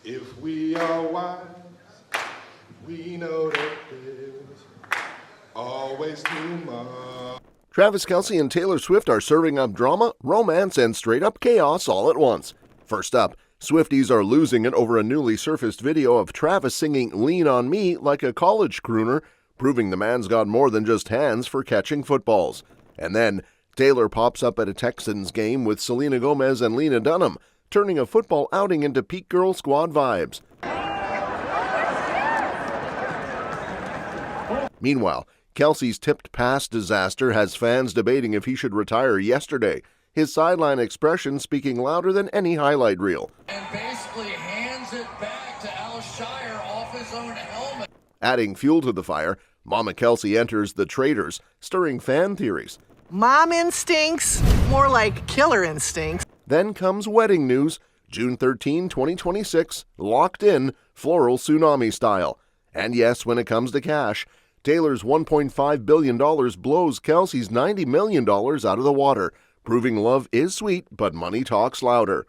If we are wise, we know that there's always tomorrow. Travis Kelce and Taylor Swift are serving up drama, romance, and straight-up chaos all at once. First up, Swifties are losing it over a newly surfaced video of Travis singing "Lean on Me" like a college crooner, proving the man's got more than just hands for catching footballs. And then, Taylor pops up at a Texans game with Selena and Lena Dunham, turning a football outing into peak girl squad vibes. Meanwhile, Kelce's tipped pass disaster has fans debating if he should retire yesterday, his sideline expression speaking louder than any highlight reel. And basically hands it back to Al Shire off his own helmet. Adding fuel to the fire, Mama Kelce enters the Traitors, stirring fan theories. Mom instincts, more like killer instincts. Then comes wedding news, June 13, 2026, locked in, floral tsunami style. And yes, when it comes to cash, Taylor's $1.5 billion blows Kelce's $90 million out of the water, proving love is sweet, but money talks louder.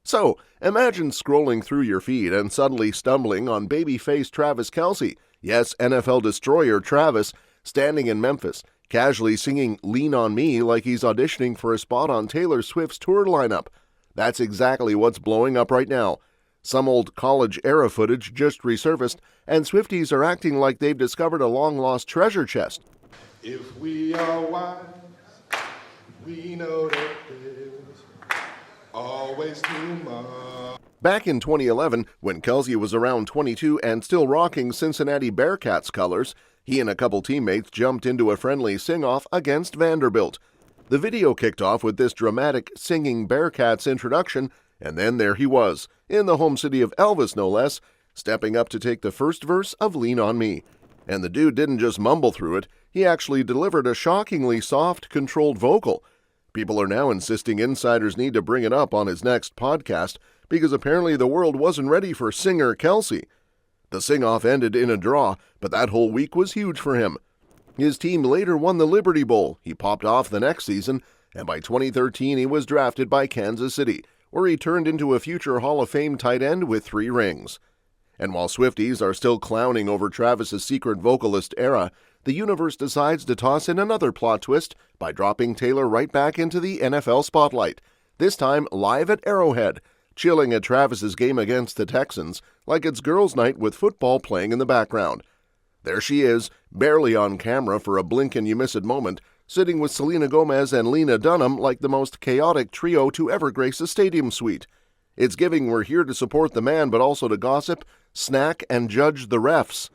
So, imagine scrolling through your feed and suddenly stumbling on baby-faced Travis Kelce, yes, NFL destroyer Travis, standing in Memphis, casually singing "Lean on Me" like he's auditioning for a spot on Taylor Swift's tour lineup. That's exactly what's blowing up right now. Some old college-era footage just resurfaced, and Swifties are acting like they've discovered a long-lost treasure chest. If we are wise, we know that there's always tomorrow. Back in 2011, when Kelce was around 22 and still rocking Cincinnati Bearcats colors, he and a couple teammates jumped into a friendly sing-off against Vanderbilt. The video kicked off with this dramatic singing Bearcats introduction, and then there he was, in the home city of Elvis no less, stepping up to take the first verse of "Lean on Me." And the dude didn't just mumble through it, he actually delivered a shockingly soft, controlled vocal. People are now insisting insiders need to bring it up on his next podcast, because apparently the world wasn't ready for singer Kelce. The sing-off ended in a draw, but that whole week was huge for him. His team later won the Liberty Bowl, he popped off the next season, and by 2013 he was drafted by Kansas City, where he turned into a future Hall of Fame tight end with 3 rings. And while Swifties are still clowning over Travis's secret vocalist era, the universe decides to toss in another plot twist by dropping Taylor right back into the NFL spotlight, this time live at Arrowhead, chilling at Travis's game against the Texans like it's girls' night with football playing in the background. There she is, barely on camera for a blink-and-you-miss-it moment, sitting with Selena and Lena Dunham like the most chaotic trio to ever grace a stadium suite. It's giving we're here to support the man but also to gossip, snack, and judge the refs.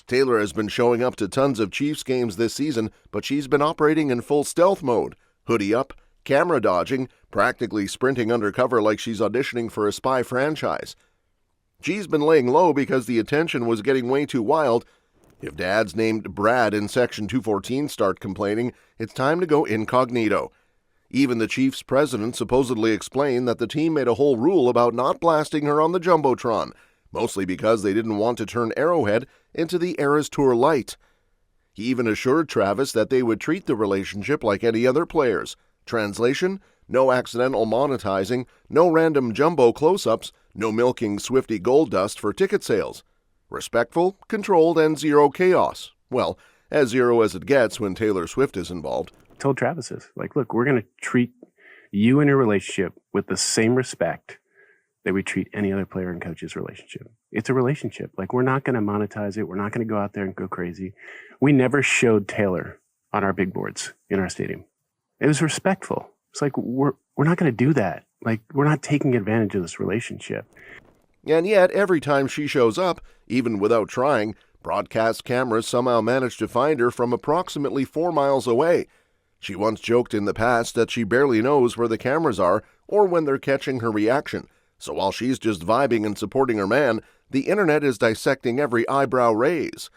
Taylor has been showing up to tons of Chiefs games this season, but she's been operating in full stealth mode. Hoodie up, camera dodging, practically sprinting undercover like she's auditioning for a spy franchise. She's been laying low because the attention was getting way too wild. If dads named Brad in Section 214 start complaining, it's time to go incognito. Even the Chiefs' president supposedly explained that the team made a whole rule about not blasting her on the Jumbotron, mostly because they didn't want to turn Arrowhead into the Eras Tour Light. He even assured Travis that they would treat the relationship like any other players. Translation: no accidental monetizing, no random jumbo close-ups, no milking Swiftie gold dust for ticket sales. Respectful, controlled, and zero chaos. Well, as zero as it gets when Taylor Swift is involved. Told Travis this, like, look, we're going to treat you and your relationship with the same respect that we treat any other player and coach's relationship. It's a relationship. Like, we're not going to monetize it. We're not going to go out there and go crazy. We never showed Taylor on our big boards in our stadium. It was respectful. It's like, we're not going to do that. Like, we're not taking advantage of this relationship. And yet, every time she shows up, even without trying, broadcast cameras somehow manage to find her from approximately 4 miles away. She once joked in the past that she barely knows where the cameras are or when they're catching her reaction. So while she's just vibing and supporting her man, the internet is dissecting every eyebrow raise.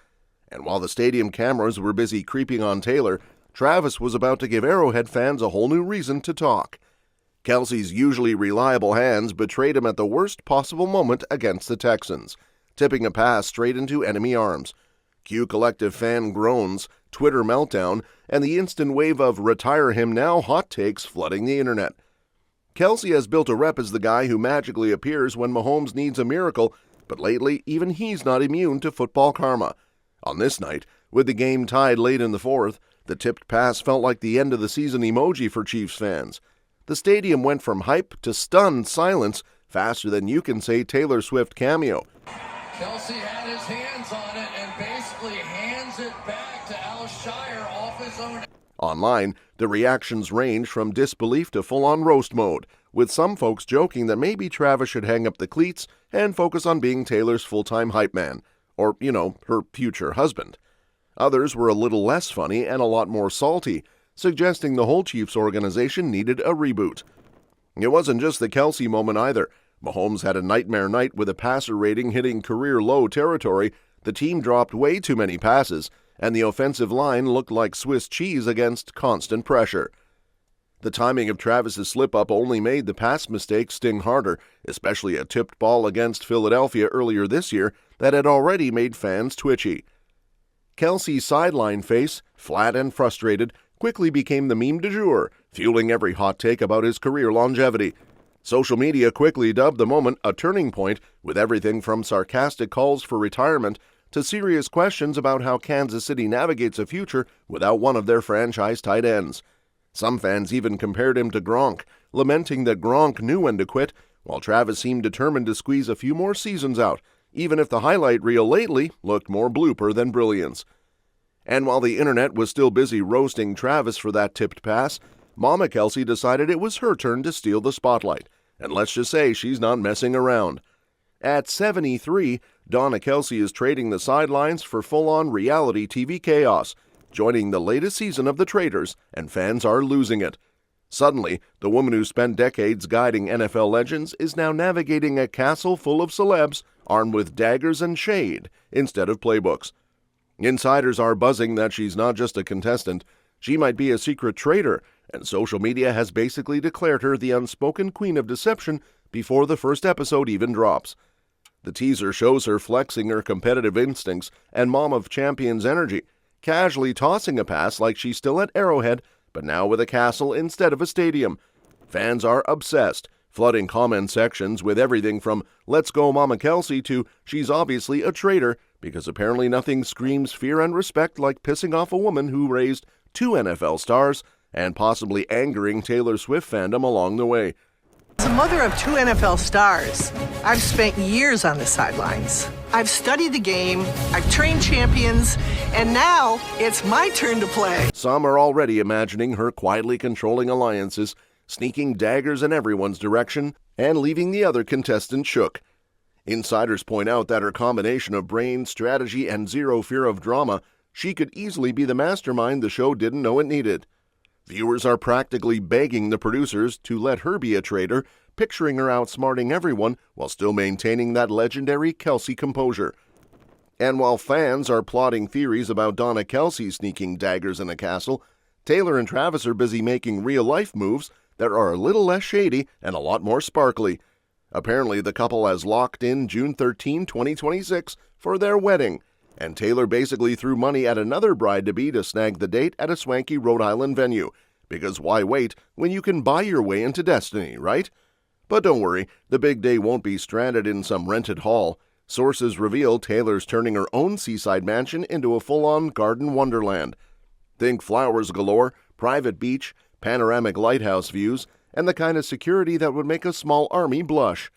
And while the stadium cameras were busy creeping on Taylor, Travis was about to give Arrowhead fans a whole new reason to talk. Kelce's usually reliable hands betrayed him at the worst possible moment against the Texans, tipping a pass straight into enemy arms. Cue collective fan groans, Twitter meltdown, and the instant wave of "retire him now" hot takes flooding the internet. Kelce has built a rep as the guy who magically appears when Mahomes needs a miracle, but lately even he's not immune to football karma. On this night, with the game tied late in the fourth, the tipped pass felt like the end of the season emoji for Chiefs fans. The stadium went from hype to stunned silence faster than you can say Taylor Swift cameo. Kelce had his hands on it and basically hands it back to Shire off his own. Online, the reactions range from disbelief to full-on roast mode, with some folks joking that maybe Travis should hang up the cleats and focus on being Taylor's full-time hype man, or, her future husband. Others were a little less funny and a lot more salty, suggesting the whole Chiefs organization needed a reboot. It wasn't just the Kelce moment either. Mahomes had a nightmare night with a passer rating hitting career-low territory, the team dropped way too many passes, and the offensive line looked like Swiss cheese against constant pressure. The timing of Travis's slip-up only made the pass mistakes sting harder, especially a tipped ball against Philadelphia earlier this year that had already made fans twitchy. Kelce's sideline face, flat and frustrated, quickly became the meme du jour, fueling every hot take about his career longevity. Social media quickly dubbed the moment a turning point, with everything from sarcastic calls for retirement to serious questions about how Kansas City navigates a future without one of their franchise tight ends. Some fans even compared him to Gronk, lamenting that Gronk knew when to quit, while Travis seemed determined to squeeze a few more seasons out, even if the highlight reel lately looked more blooper than brilliance. And while the internet was still busy roasting Travis for that tipped pass, Mama Kelce decided it was her turn to steal the spotlight, and let's just say she's not messing around. At 73, Donna Kelce is trading the sidelines for full-on reality TV chaos, joining the latest season of the Traitors, and fans are losing it. Suddenly, the woman who spent decades guiding NFL legends is now navigating a castle full of celebs armed with daggers and shade instead of playbooks. Insiders are buzzing that she's not just a contestant, she might be a secret traitor, and social media has basically declared her the unspoken queen of deception before the first episode even drops. The teaser shows her flexing her competitive instincts and mom of champions energy, casually tossing a pass like she's still at Arrowhead, but now with a castle instead of a stadium. Fans are obsessed, flooding comment sections with everything from "Let's go Mama Kelce" to "She's obviously a traitor," because apparently nothing screams fear and respect like pissing off a woman who raised 2 NFL stars and possibly angering Taylor Swift fandom along the way. As a mother of 2 NFL stars, I've spent years on the sidelines. I've studied the game, I've trained champions, and now it's my turn to play. Some are already imagining her quietly controlling alliances, sneaking daggers in everyone's direction, and leaving the other contestants shook. Insiders point out that her combination of brain, strategy, and zero fear of drama, she could easily be the mastermind the show didn't know it needed. Viewers are practically begging the producers to let her be a traitor, picturing her outsmarting everyone while still maintaining that legendary Kelce composure. And while fans are plotting theories about Donna Kelce sneaking daggers in a castle, Taylor and Travis are busy making real-life moves that are a little less shady and a lot more sparkly. Apparently, the couple has locked in June 13, 2026 for their wedding, and Taylor basically threw money at another bride-to-be to snag the date at a swanky Rhode Island venue, because why wait when you can buy your way into destiny, right? But don't worry, the big day won't be stranded in some rented hall. Sources reveal Taylor's turning her own seaside mansion into a full-on garden wonderland. Think flowers galore, private beach, panoramic lighthouse views, and the kind of security that would make a small army blush.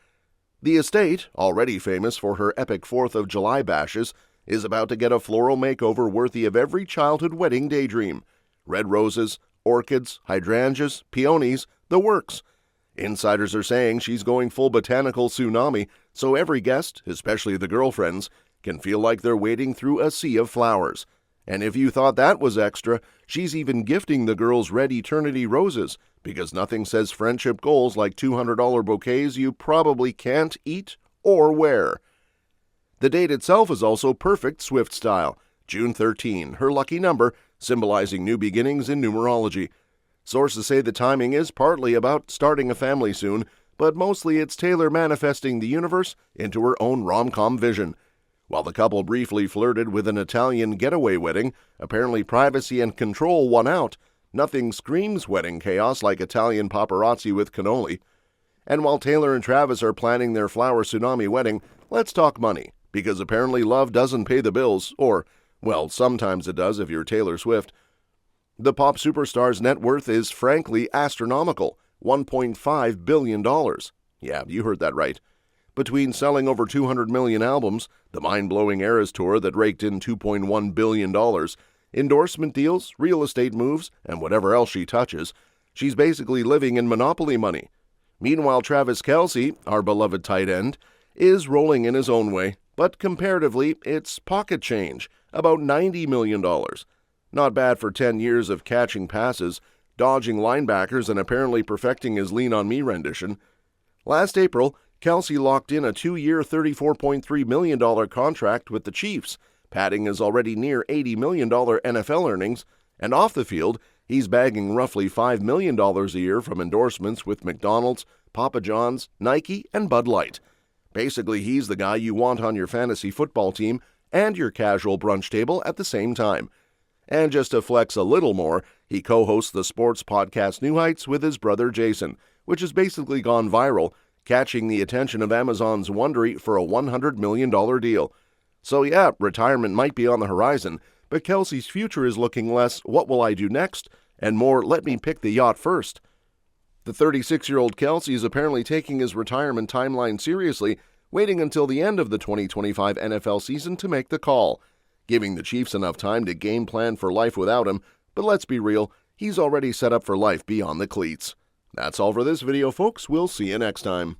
The estate, already famous for her epic 4th of July bashes, is about to get a floral makeover worthy of every childhood wedding daydream. Red roses, orchids, hydrangeas, peonies, the works. Insiders are saying she's going full botanical tsunami, so every guest, especially the girlfriends, can feel like they're wading through a sea of flowers. And if you thought that was extra, she's even gifting the girls red eternity roses, because nothing says friendship goals like $200 bouquets you probably can't eat or wear. The date itself is also perfect Swift style, June 13, her lucky number, symbolizing new beginnings in numerology. Sources say the timing is partly about starting a family soon, but mostly it's Taylor manifesting the universe into her own rom-com vision. While the couple briefly flirted with an Italian getaway wedding, apparently privacy and control won out, Nothing screams wedding chaos like Italian paparazzi with cannoli. And while Taylor and Travis are planning their flower tsunami wedding, let's talk money, because apparently love doesn't pay the bills, or, well, sometimes it does if you're Taylor Swift. The pop superstar's net worth is frankly astronomical, $1.5 billion. Yeah, you heard that right. Between selling over 200 million albums, the mind-blowing Eras tour that raked in $2.1 billion, endorsement deals, real estate moves, and whatever else she touches, she's basically living in monopoly money. Meanwhile, Travis Kelce, our beloved tight end, is rolling in his own way, but comparatively, it's pocket change, about $90 million. Not bad for 10 years of catching passes, dodging linebackers, and apparently perfecting his Lean on Me rendition. Last April, Kelce locked in a 2-year, $34.3 million contract with the Chiefs, padding his already near $80 million NFL earnings, and off the field, he's bagging roughly $5 million a year from endorsements with McDonald's, Papa John's, Nike, and Bud Light. Basically, he's the guy you want on your fantasy football team and your casual brunch table at the same time. And just to flex a little more, he co-hosts the sports podcast New Heights with his brother Jason, which has basically gone viral, catching the attention of Amazon's Wondery for a $100 million deal. So yeah, retirement might be on the horizon, but Kelce's future is looking less "what will I do next?" and more "let me pick the yacht first." The 36-year-old Kelce is apparently taking his retirement timeline seriously, waiting until the end of the 2025 NFL season to make the call, giving the Chiefs enough time to game plan for life without him, but let's be real, he's already set up for life beyond the cleats. That's all for this video, folks. We'll see you next time.